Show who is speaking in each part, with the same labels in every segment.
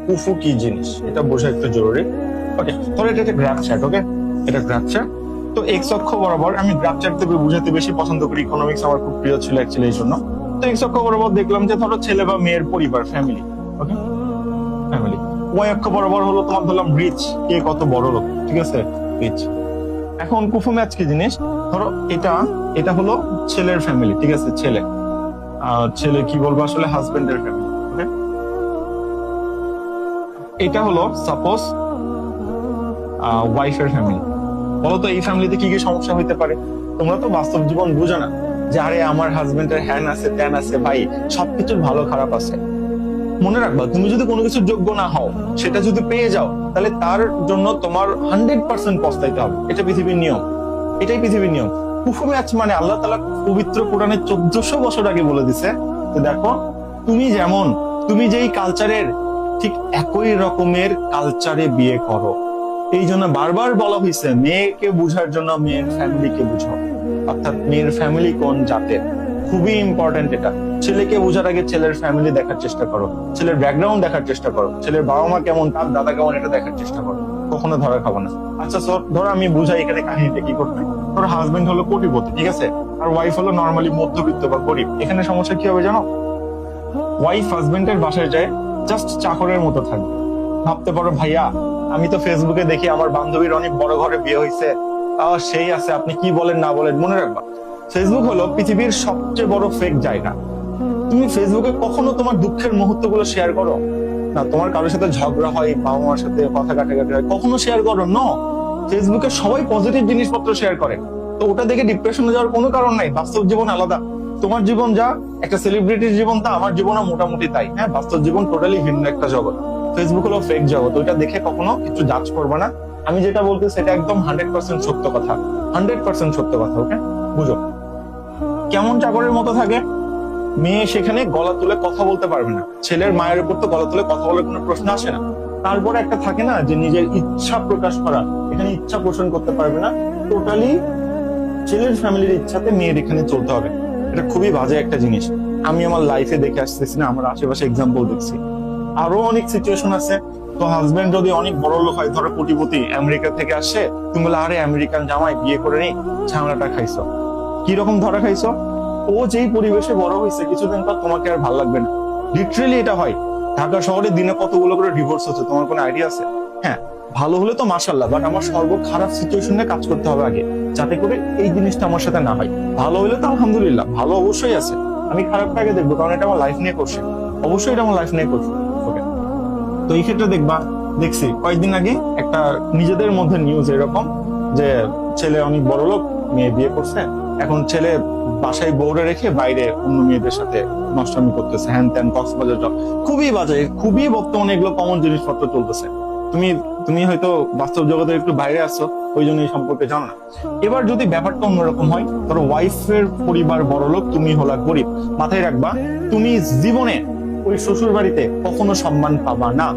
Speaker 1: কুফু কি জিনিস এটা বোঝা একটু জরুরি। ওকে, ধরো এটা একটা গ্রাফ চার্ট। ওকে, এটা গ্রাফ চার্ট। তো এক্স অক্ষ বরাবর, আমি গ্রাফ চার্ট থেকে বুঝাতে বেশি পছন্দ করি, ইকোনমিক্স আমার খুব প্রিয় ছিল অ্যাকচুয়ালি এই জন্য। তো এক্স অক্ষ বরাবর দেখলাম যে ধরো ছেলে বা মেয়ের পরিবার, ফ্যামিলি। ওকে, ফ্যামিলি। ওয়াই অক্ষ বরাবর হলো তোমার ধরলাম রিচ, কে কত বড় লোক, ঠিক আছে, রিচ। এখন কুফু ম্যাচ কি জিনিস, ধরো এটা এটা হলো ছেলের ফ্যামিলি, ঠিক আছে, ছেলে ছেলে কি বলবো আসলে হাজবেন্ডের ফ্যামিলি। ওকে, এটা হলো সাপোজ ওয়াইফের ফ্যামিলি। বলতো এই ফ্যামিলিতে কি কি সমস্যা হইতে পারে? তোমরা তো বাস্তব জীবন বুঝো না যে আরে আমার হাজবেন্ডের হ্যান আছে ত্যান আছে, ভাই সবকিছুর ভালো খারাপ আছে। মনে রাখবা, তুমি যদি কোনো কিছু যোগ্য না হও, সেটা যদি পেয়ে যাও, তাহলে তার জন্য তোমার 100% পস্তাইতে হবে। এটা পৃথিবীর নিয়ম, এটাই পৃথিবীর নিয়ম। কুফু ম্যাচ মানে আল্লাহ তাআলা পবিত্র কোরআনে 1400 বছর আগে বলে দিছে যে দেখো, তুমি যেমন, তুমি যেই কালচারের, ঠিক একই রকমের কালচারে বিয়ে করো। এই জন্য বারবার বলা হয়েছে মেয়েকে বুঝার জন্য মেয়ের ফ্যামিলিকে বুঝাও, অর্থাৎ মেয়ের ফ্যামিলি কোন জাতের, খুবই ইম্পর্টেন্ট এটা। ছেলেকে বোঝার আগে ছেলের ফ্যামিলি দেখার চেষ্টা করো, ছেলের ব্যাকগ্রাউন্ড দেখার চেষ্টা করো, ছেলের বাবা মা কেমন, তার দাদা কেমন, এটা দেখার চেষ্টা করো। কখনো ধরা খাবো না। আচ্ছা ধরো আমি বুঝাই এখানে কাহিনীটা কি করতে। ধরো হাজবেন্ড হলো কোটিপতি, ঠিক আছে, আর ওয়াইফ হলো নর্মালি মধ্যবিত্ত বা গরিব। এখানে সমস্যা কি হবে জানো? ওয়াইফ হাজবেন্ডের বাসায় যায় জাস্ট চাকরের মতো থাকবে। ভাবতে পারো ভাইয়া, আমি তো ফেসবুকে দেখি আমার বান্ধবীর অনেক বড় ঘরে বিয়ে হয়েছে, সেই আছে, আপনি কি বলেন না বলেন। মনে রাখবা, ফেসবুক হলো পৃথিবীর সবচেয়ে বড় ফেক জায়গা। তুমি ফেসবুকে কখনো তোমার দুঃখের মুহূর্ত গুলো শেয়ার করো না? তোমার কারোর সাথে ঝগড়া হয়, বাবা মার সাথে কথা কাটাকাটি হয়, কখনো শেয়ার করো না? ফেসবুকে সবাই পজিটিভ জিনিসপত্র শেয়ার করে, তো ওটা দেখে ডিপ্রেশনে যাওয়ার কোনো কারণ নাই। বাস্তব জীবন আলাদা। তোমার জীবন যা, একটা সেলিব্রিটির জীবন তা, আমার জীবনও মোটামুটি তাই। হ্যাঁ, বাস্তব জীবন টোটালি ভিন্ন একটা জগৎ। ফেসবুক হলো ফেক জগৎ, ওইটা দেখে কখনো কিছু জাজ করবে না। আমি যেটা বলতে সেটা একদম 100% সত্য কথা, 100% সত্য কথা। ওকে, বুঝো কেমন চাকরের মতো থাকে মেয়ে, সেখানে গলা তুলে কথা বলতে পারবে না। ছেলের মায়ের উপর তো গলা তুলে কথা বলার কোনো প্রশ্ন আসে না। তারপরে একটা থাকে না যে নিজের ইচ্ছা প্রকাশ করা, এখানে ইচ্ছা পোষণ করতে পারবে না। টোটালি ছেলের ফ্যামিলির ইচ্ছাতে মেয়ের এখানে চলতে হবে। এটা খুবই বাজে একটা জিনিস। আমি আমার লাইফে দেখে আসতেছি না, আমার আশেপাশে এক্সাম্পল দেখছি। আরো অনেক সিচুয়েশন আছে। তো হাজবেন্ড যদি অনেক বড় লোক হয়, ধরো কোটিপতি, আমেরিকা থেকে আসে, তুমি বলে আরে আমেরিকান জামাই বিয়ে করে নি, ঝামেলাটা খাইছো। কিরকম ধরা খাইছো? ও যেই পরিবেশে বড় হয়েছে, কিছুদিন পর তোমাকে আর ভালো লাগবে না। লিটারেলি এটা হয়। ঢাকা শহরে দিনে কতগুলো করে ডিভোর্স হচ্ছে, তোমার কোনো আইডিয়া আছে? হ্যাঁ, ভালো হলে তো মাশাল্লাহ, বাট আমার সর্ব খারাপ সিচুয়েশনে কাজ করতে হবে আগে, যাতে করে এই জিনিসটা আমার সাথে না হয়। ভালো হলে তো আলহামদুলিল্লাহ, ভালো অবশ্যই আছে, আমি খারাপটা আগে দেখবো, কারণ এটা আমার লাইফ নিয়ে করছে। অবশ্যই এটা আমার লাইফ নিয়ে করছে। ওকে, তো এই ক্ষেত্রে দেখছি কয়েকদিন আগে একটা নিজেদের মধ্যে নিউজ এরকম যে ছেলে অনেক বড় লোক, মেয়ে বিয়ে করছে, এখন ছেলে বাসায় বউরে রেখে বাইরে অন্য মেয়েদের সাথে নষ্টামি করতেছে, হ্যান ত্যান, কক্সবাজার। খুবই বাজে, খুবই বর্তমানে এগুলো কমন জিনিসপত্র চলতেছে। তুমি তুমি হয়তো বাস্তব জগতের একটু বাইরে আসছো, ওই জন্য এই সম্পর্কে জানো না। এবার যদি ব্যাপারটা অন্যরকম হয়, ধরো ওয়াইফের পরিবার বড় লোক, তুমি হলা গরিব, মাথায় রাখবা তুমি জীবনে ওই শ্বশুর বাড়িতে কখনো সম্মান পাবা না।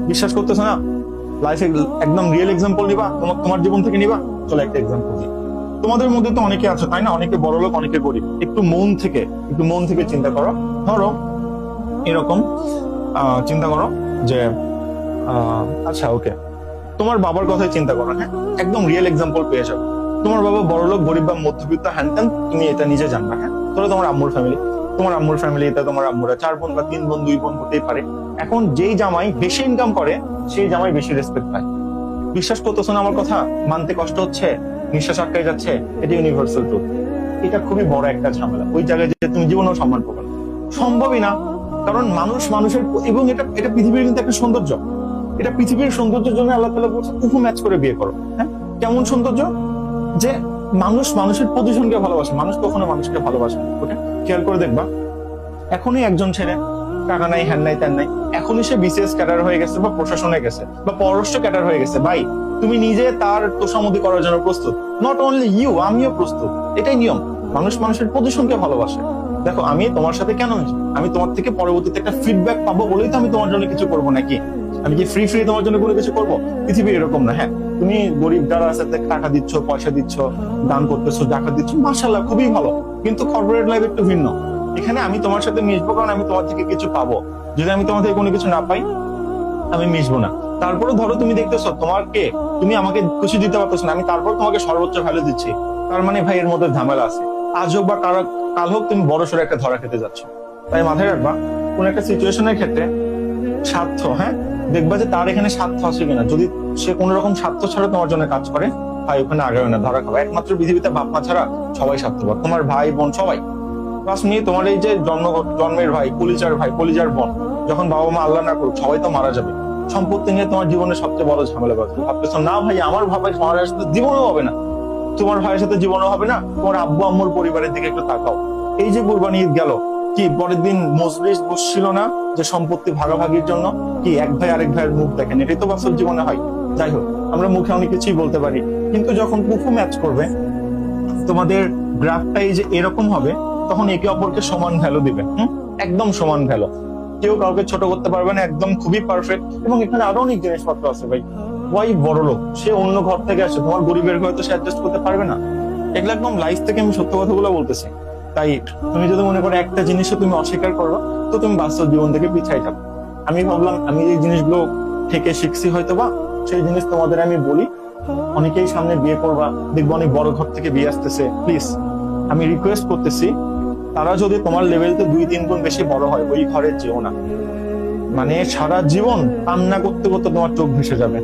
Speaker 1: বিশ্বাস করতেছ না? লাইফে একদম রিয়েল এক্সাম্পল নিবা, তোমার জীবন থেকে নিবা। চলো একটা এক্সাম্পল দিই। তোমাদের মধ্যে তো অনেকে আছে তাই না, অনেকে বড় লোক, অনেকে গরিব। একটু মন থেকে চিন্তা করো। ধরো এরকম চিন্তা করো যে আচ্ছা ওকে, তোমার বাবার কথাই চিন্তা করো। হ্যাঁ, একদম রিয়েল এক্সাম্পল পেয়ে যাবে। তোমার বাবা বড় লোক, গরিব বা মধ্যবিত্ত, হ্যান ত্যান, তুমি এটা নিজে জানবা। হ্যাঁ, ধরো তোমার আম্মুর ফ্যামিলিতে তোমার আম্মুরা 4 বোন বা 3 বোন, 2 বোন হতেই পারে। এখন যেই জামাই বেশি ইনকাম করে, সেই জামাই বেশি রেসপেক্ট পায়। বিশ্বাস করতেছো না আমার কথা? মানতে কষ্ট হচ্ছে, নিঃশ্বাস আটকে যাচ্ছে, এটা ইউনিভার্সাল ট্রুথ। এটা খুবই বড় একটা ঝামেলা। ওই জায়গায় যে তুমি জীবনেও সম্মান পাবে না, সম্ভবই না। কারণ মানুষের, এবং এটা পৃথিবীর কিন্তু একটা সৌন্দর্য। এটা পৃথিবীর সৌন্দর্যের জন্য আল্লাহ তাআলা বলছে কুফু ম্যাচ করে বিয়ে করো। হ্যাঁ, কেমন সৌন্দর্য যে মানুষের পজিশনকে ভালোবাসে, মানুষ কখনো মানুষকে ভালোবাসে না। ওকে, খেয়াল করে দেখবা, এখনই একজন ছেলে টাকা নাই, হ্যান নাই, ত্যান নাই, এখনই সে বিসিএস ক্যাডার হয়ে গেছে বা প্রশাসনে গেছে বা পররাষ্ট্র ক্যাডার হয়ে গেছে। ভাই, তুমি নিজে তার তোষামোদী করার জন্য প্রস্তুত। নট অনলি ইউ, আমিও প্রস্তুত। এটাই নিয়ম। মানুষের পজিশনকে ভালোবাসে। দেখো, আমি তোমার সাথে কেন হয়েছি, আমি তোমার থেকে পরবর্তীতে একটা ফিডব্যাক পাবো বলেই তো আমি তোমার জন্য কিছু করবো নাকি? আমি কি ফ্রি তোমার জন্য কোনো কিছু করবো? পৃথিবী এরকম না। হ্যাঁ, তুমি গরিব যারা আছে টাকা দিচ্ছ, পয়সা দিচ্ছ, দান করতেছো, জাকাত দিচ্ছ, মাশাআল্লাহ, খুবই ভালো। কিন্তু কর্পোরেট লাইফ একটু ভিন্ন। এখানে আমি তোমার সাথে মিশবো কারণ আমি তোমার থেকে কিছু পাবো। যদি আমি তোমার থেকে কোনো কিছু না পাই, আমি মিশবো না। তারপরে ধরো তুমি দেখতেছো তোমাকে, তুমি আমাকে খুশি দিতে পারতেছো না, আমি তারপর তোমাকে সর্বোচ্চ ভ্যালু দিচ্ছি, তার মানে ভাই এর মধ্যে ঝামেলা আছে। আজ হোক বা কাল হোক তুমি বড় সড়ো একটা ধরা খেতে যাচ্ছ। তাই মাথায় রাখবা কোন একটা সিচুয়েশনের ক্ষেত্রে স্বার্থ, হ্যাঁ, দেখবা যে তার এখানে স্বার্থ আছে কিনা। যদি সে কোন রকম স্বার্থ ছাড়া তোমার জন্য কাজ করে, ভাই ওখানে আগাবে না, ধরা খাবে। একমাত্র পৃথিবীতে বাপ মা ছাড়া সবাই স্বার্থপর, তোমার ভাই বোন সবাই। প্লাস নিয়ে তোমার এই যে জন্মের ভাই, কলিজার বোন, যখন বাবা মা আল্লাহ না করুক সবাই তো মারা যাবে। সম্পত্তি নিয়ে তোমার জীবনের সবচেয়ে বড় ঝামেলা বাজবে। ভাবতেছো না ভাই আমার ভাইয়ের সাথে জীবনও হবে না, তোমার ভাইয়ের সাথে জীবনও হবে না। তোমার আব্বু আম্মুর পরিবারের দিকে একটু তাকাও। এই যে কুরবানি ঈদ গেল, কি পরের দিন মজলিস বসছিল না যে সম্পত্তি ভাগাভাগির জন্য? কি এক ভাই আরেক ভাইয়ের মুখ দেখেন, এটাই তো বাস্তব জীবনে হয়। যাই হোক, আমরা মুখে অনেক কিছুই বলতে পারি, কিন্তু যখন কুফু ম্যাচ করবে, তোমাদের গ্রাফটাই যে এরকম হবে, তখন একে অপরকে সমান ভ্যালু দিবে। একদম সমান ভ্যালু, কেউ কাউকে ছোট করতে পারবে না, একদম খুবই পারফেক্ট। এবং এখানে আরো অনেক জিনিসপত্র আছে ভাই। ওয়াই বড় লোক, সে অন্য ঘর থেকে আসে, তোমার গরিবের ঘরে তো সে অ্যাডজাস্ট করতে পারবে না। এগুলো একদম লাইফ থেকে আমি সত্য কথাগুলো বলতেছি। তাই তুমি যদি মনে করো একটা জিনিসও তুমি অস্বীকার করো, তো তুমি বাস্তব জীবন থেকে পিছাই থাকো। আমি ভাবলাম আমি এই জিনিসগুলো থেকে শিখছি হয়তো বা, সেই জিনিস তোমাদের আমি বলি। অনেকেই সামনে বিয়ে করবা, দেখবো অনেক বড় ঘর থেকে বিয়ে আসতেছে। প্লিজ আমি রিকোয়েস্ট করতেছি, তারা যদি তোমার লেভেলতে 2-3 গুণ বেশি বড় হয়, ওই ঘরে যেও না। মানে সারা জীবন কান্না করতে করতে তোমার চোখ ভেসে যাবে।